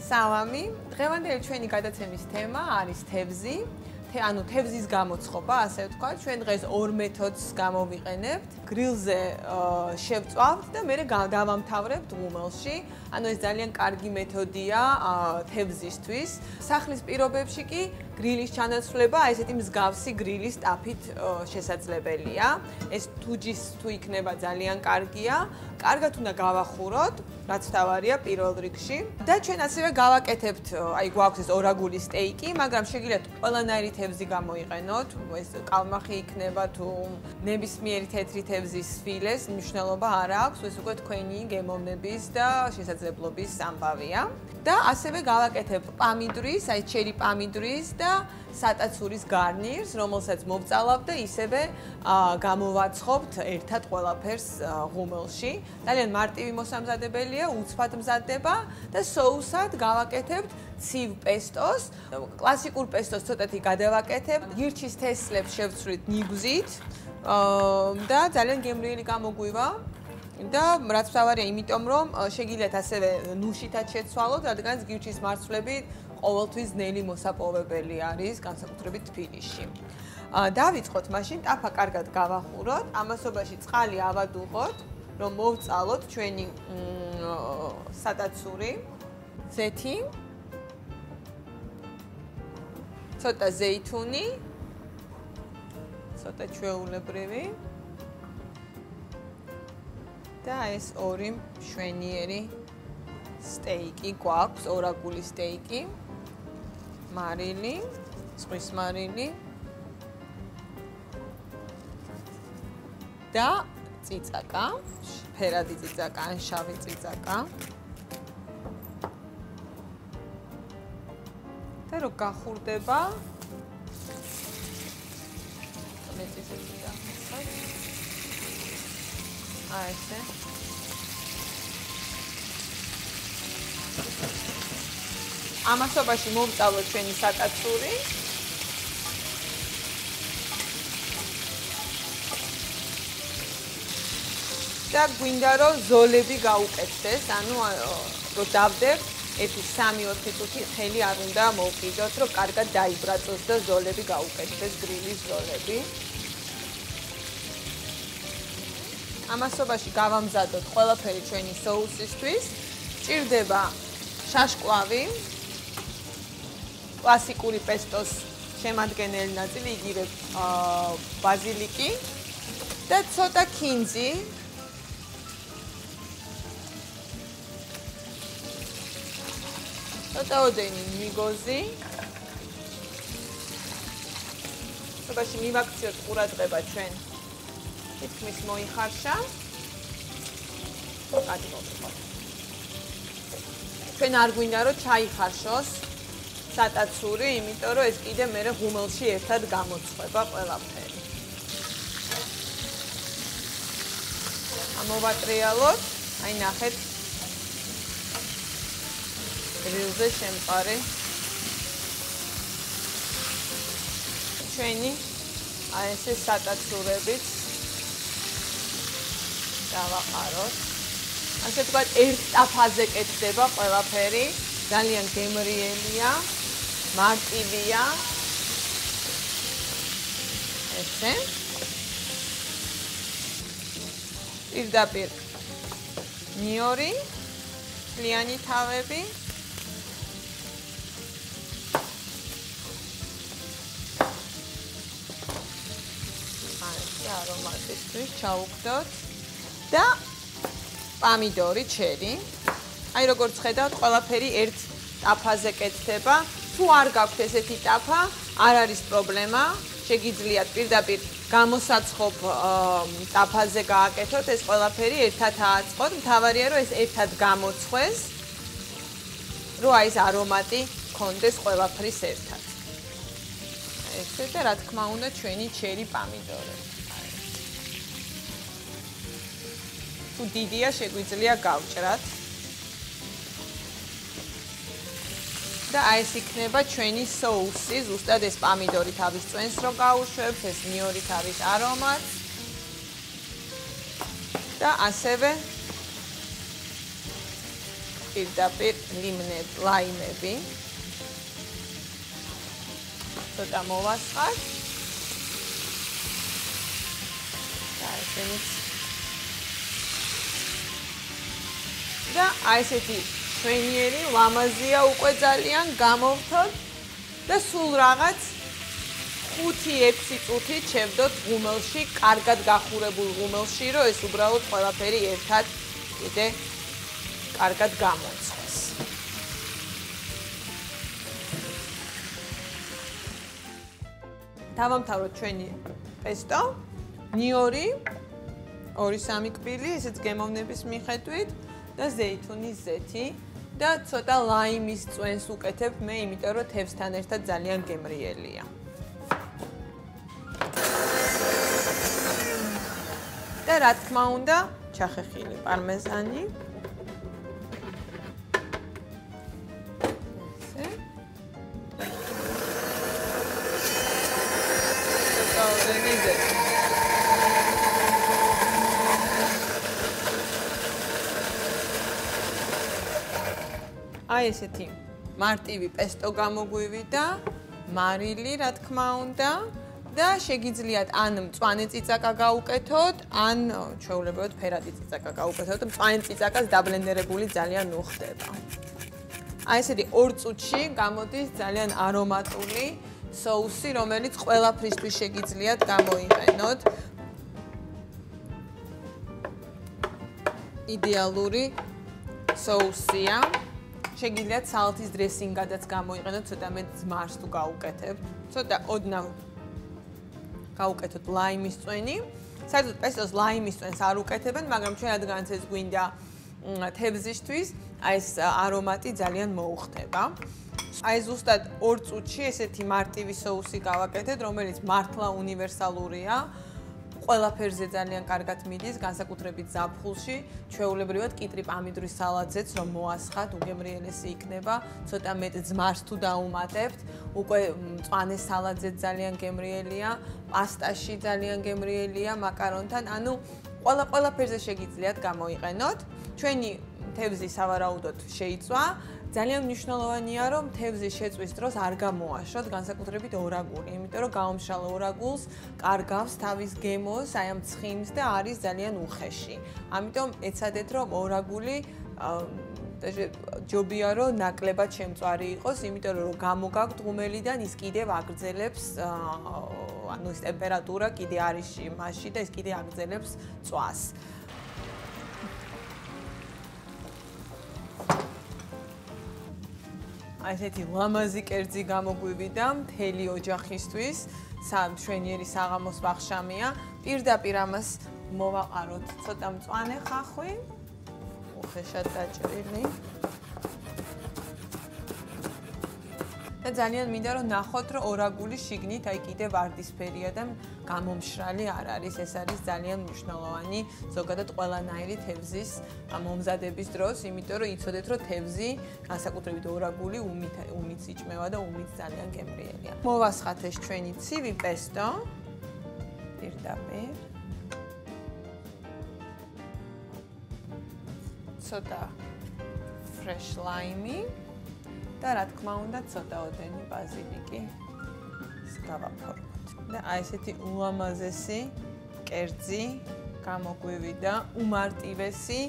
სალამი. დღევანდელი ჩვენი გადაცემის თემა არის თევზი. ანუ თევზის გამოცხობა, ასე ვთქვათ. ჩვენ დღეს ორ მეთოდს გამოვიყენებთ. გრილზე შევწვავთ და მერე დავამთავრებთ ღუმელში. ანუ ეს ძალიან კარგი მეთოდია თევზისთვის. სახლის პირობებში კი გრილის ჩანაცვლება ესეთი მსგავსი გრილის ტაფით შესაძლებელია. ეს თუჯის თუ იქნება ძალიან კარგია. კარგად უნდა გავახუროთ, რაც თავარია პირველ რიგში. და ჩვენ ასევე გავაკეთებთ, აი გვაქვს ეს ორაგული სტეიკი, მაგრამ შეგიძლიათ ყველანაირი თევზი გამოიყენოთ. ეს კალმახი იქნება თუ ნებისმიერი თეთრი თევზის ფილეს, მნიშვნელობა არ აქვს, ეს უკვე თქვენი გემოვნების და შესაძლებლობის ამბავია. და ასევე გავაკეთებ პამიდრის, აი ჩერი პამიდრის და სატაცურის გარნირს, რომელსაც მოვწალავ და ისევე გამოვაცხობთ ერთად ყველაფერს ღუმელში. ძალიან მარტივი მოსამზადებელია, უცბად მზადდება და соусად გავაკეთებთ ცივ პესტოს. კლასიკურ პესტოს ცოტათი გადავაკეთებთ, გირჩის თესლებს შევცვლით ნიგვზით და ძალიან გემრიელი გამოგვივა. და რაც თავარია, იმიტომ რომ შეგიძლიათ ასევე ნუშითაც შეცვალოთ, რადგანაც გირჩის მარცვლები ყოველთვის ნელი მოსაპოვებელი არის, განსაკუთრებით თბილისში. დავიწყოთ მაშინ, ტაფა კარგად გავახუროთ, ამასობაში წყალი ავადუღოთ, რომ მოვწალოთ ჩვენი სატაცური, ზეთი, ცოტა ზეითუნი, ცოტა ჩვეულებრივი და ეს ორი მშვენიერი სტეიკი გვაქვს, ორაგული სტეიკი, მარილი, ზღვის მარილი და წიწაკა, ფერადი წიწაკა ან შავი წიწაკა. და რო გახურდება მეწიწაკა. ესე. ამასობაში მოვწავლოთ ჩვენი სატაცური. და გვინდა რომ ზოლები გაუკეთდეს, ანუ რომ დავდებთ 1-3-4 წუთი ხელი არ უნდა მოვყიდოთ, რომ კარგად დაიბრაწოს და ზოლები გაუკეთდეს, გრილის ზოლები. ამასობაში გავამზადოთ ყველაფერი ჩვენი соусისთვის. სჭირდება შაშკლავი, კლასიკური პესტოს შემადგენელი ნაწილი, იგივე ბაზილიკი და ცოტა ქინძი. ცოტა ოდენი მიგოზი. სობაში მივაქციოთ ყურადღება ჩვენ. თითქმის მოიხარშა. ჩვენ არ გვინდა რომ ჩაიხარშოს სატაცური, იმიტომ რომ ეს კიდე მერე ღუმელში ერთად გამოცხება ყველაფერი. ამოვატრიალოთ, აი ნახეთ გრილზე შემყარე ჩვენი აი ესე სატაცურებით დავაყაროთ. ასე ვთქვათ, ერთ ტაფაზე კეთდება ყველაფერი, ძალიან გემრიელია, მარტივია. ესე. პირდაპირ ნიორი, ლიანი თავები. აი, არომატისთვის ჩაუგდოთ. და პამიდორი ჩერი. აი როგორც ხედავთ, ყველაფერი ერთ ტაფაზე კეთდება. თუ არ გაქვთ ესეთი ტაფა, არ არის პრობლემა. შეგიძლიათ პირდაპირ გამოსაცხობ ტაფაზე გააკეთოთ, ეს ყველაფერი ერთად ააწყოთ. მთავარია რომ ეს ერთად გამოცხვეს, რომ აი ეს არომატი გქონდეს ყველაფრის ერთად. ესე და რა თქმა უნდა ჩვენი ჩერი პამიდორები. თუ დიდია შეგვიძლია გავჭრათ. და აი ეს იქნება ჩვენი соуსი, ზუსტად ეს პამიდორი თავის წვენს რო გაუშვებს, ეს ნიორი თავის არომატს. და ასევე პირდაპირ ლაიმები. ცოტა მოვასხარ. და ესენიც. და აი ესეთი ჩვენიერი ლამაზია უკვე ძალიან გამოვთოთ და სულ რაღაც 5-6 წუთით შევდოთ ღუმელში, კარგად გახურებულ ღუმელში, რომ ეს უბრალოდ ყველაფერი ერთად კიდე კარგად გამოცხოს. დავამთავროთ ჩვენი პესტო. ნიორი 2-3 კბილი, ესეც გემოვნების მიხედვით და ზეითუნის ზეთი და ცოტა ლაიმის წვენს უკეთებ მე, იმიტომ რომ თევზთან ერთად ძალიან გემრიელია. და რა თქმა უნდა, ჩახეხილი პარმეზანი. ესე. ცოტა ოდენიზეთი. აი ესეთი მარტივი პესტო გამოგვივიდა, მარილი, რა თქმა უნდა. და შეგიძლიათ ან მწვანე წიწაკა გაუკეთოთ, ან ჩვეულებრივად ფერადი წიწაკა გაუკეთოთ. მწვანე წიწაკას დაბლენდერებული ძალიან უხდება. აი ესეთი 2 წუთში გამოდის ძალიან არომატული соуსი, რომელიც ყველაფრისთვის შეგიძლიათ გამოიყენოთ. იდეალური соуსია. შეგიძლიათ სალათის დრესინგადაც გამოიყენოთ, ცოტა მეტ ძმარს თუ გაუკეთებთ. ცოტა ოდნავ გაუკეთოთ ლაიმის წვენი. საერთოდ პესტოს ლაიმის წვენს არ უკეთებენ, მაგრამ ჩვენ რადგანაც ეს გვინდა თევზისთვის, აი ეს არომატი ძალიან მოუხდება. აი ზუსტად 2 წუთში ესეთი მარტივი соуსი გავაკეთეთ, რომელიც მართლა უნივერსალურია. ყველაფერზე ძალიან კარგად მიდის, განსაკუთრებით ზაფხულში, ჩვეულებრივად კიტრი პამიდრის სალატზეც რომ მოასხათ, უგემრიელესი იქნება, ცოტა მეტ ძმარს თუ დაუმატებთ, უკვე მწვანე სალატზეც ძალიან გემრიელია, პასტაში ძალიან გემრიელია, მაკარონთან, ანუ ყველაფერზე შეგიძლიათ გამოიყენოთ. ჩვენი თევზი სავარაუდოდ შეიწვა. ძალიან მნიშვნელოვანია, რომ თევზის შეწვის დროს არ გამოაშოთ, განსაკუთრებით ორაგული, იმიტომ რომ გაომშრალ ორაგულს კარგავს თავის გემოს, აი ამ ცხიმს და არის ძალიან უხეში. ამიტომ ეცადეთ, რომ ორაგული ჯობია, რომ ნაკლებად შემწვარი იყოს, იმიტომ რომ გამოგაქვთ ღუმელიდან ის კიდევ აგრძელებს, ანუ ის ტემპერატურა კიდე არის მასში და ის კიდე აგრძელებს წვას. აი ესეთი ლამაზი კერძი გამოგვივიდა მთელი ოჯახისთვის, ჩვენიერი საღამოს ვახშამია. პირდაპირ ამას მოვაყაროთ ცოტა მწვანე ხახვი, უხეშად დაჭრილი. და ძალიან მინდა რომ ნახოთ, რომ ორაგული შიგნით აი კიდე ვარდისფერია და გამომშრალი არ არის. ეს არის ძალიან მნიშვნელოვანი ზოგადად ყველანაირი თევზის მომზადების დროს, იმიტომ რომ იცოდეთ, რომ თევზი, განსაკუთრებით ორაგული, უმით იჭმევა და უმით ძალიან გემრიელია. მოვასხათ ეს ჩვენი ცივი პესტო. პირდაპირ. ცოტა fresh lime. და რა თქმა უნდა ცოტა ოდენი ბაზილიკი გავაფორმოთ. და აი ესეთი ულამაზესი კერძი გამოგვივიდა, უმარტივესი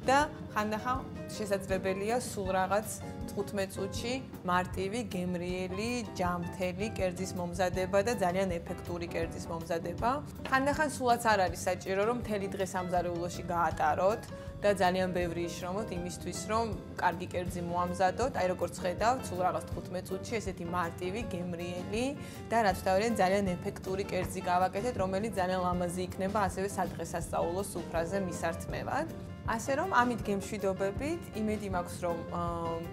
და ხანდახან შესაძლებელია სულ რაღაც 15 წუთში მარტივი, გემრიელი, ჯამთელი კერძის მომზადება და ძალიან ეფექტური კერძის მომზადება. ხანდახან სულაც არ არის საჭირო, რომ მთელი დღე სამზარეულოში გაატაროთ და ძალიან ბევრი იშრომოთ იმისთვის, რომ კარგი კერძი მოამზადოთ. აი როგორც ხედავთ, სულ რაღაც 15 წუთში ესეთი მარტივი, გემრიელი და რაც თავიდან ძალიან ეფექტური კერძი გავაკეთეთ, რომელიც ძალიან ლამაზი იქნება ასევე სადღესასწაულო სუფრაზე მისართმევად. ასე რომ ამით გემშვიდობებით, იმედი მაქვს რომ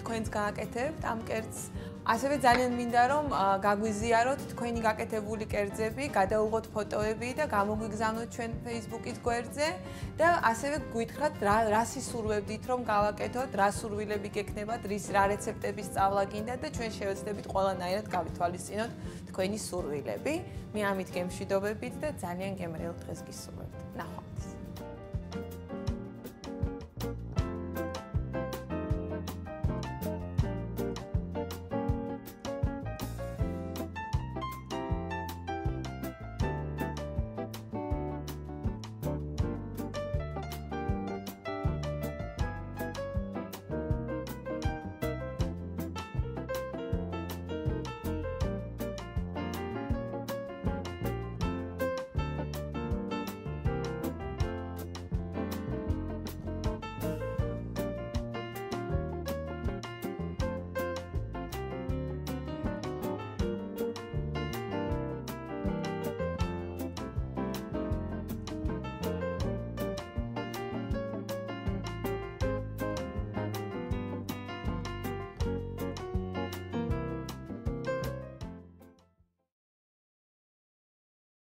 თქვენც გააკეთებთ ამ კერძს. ასევე ძალიან მინდა რომ გაგვიზიაროთ თქვენი გაკეთებული კერძები, გადაუღოთ ფოტოები და გამოგვიგზავნოთ ჩვენ Facebook-ის გვერდზე და ასევე გვითხრათ რა სისურვებდით რომ გავაკეთოთ, რა სურვილები გექნებათ, რა რეცეპტების სწავლა გინდათ და ჩვენ შევეცდებით ყველანაირად გავითვალისწინოთ თქვენი სურვილები. მე ამით გემშვიდობებით და ძალიან გემრიელ დღეს გისურვებთ.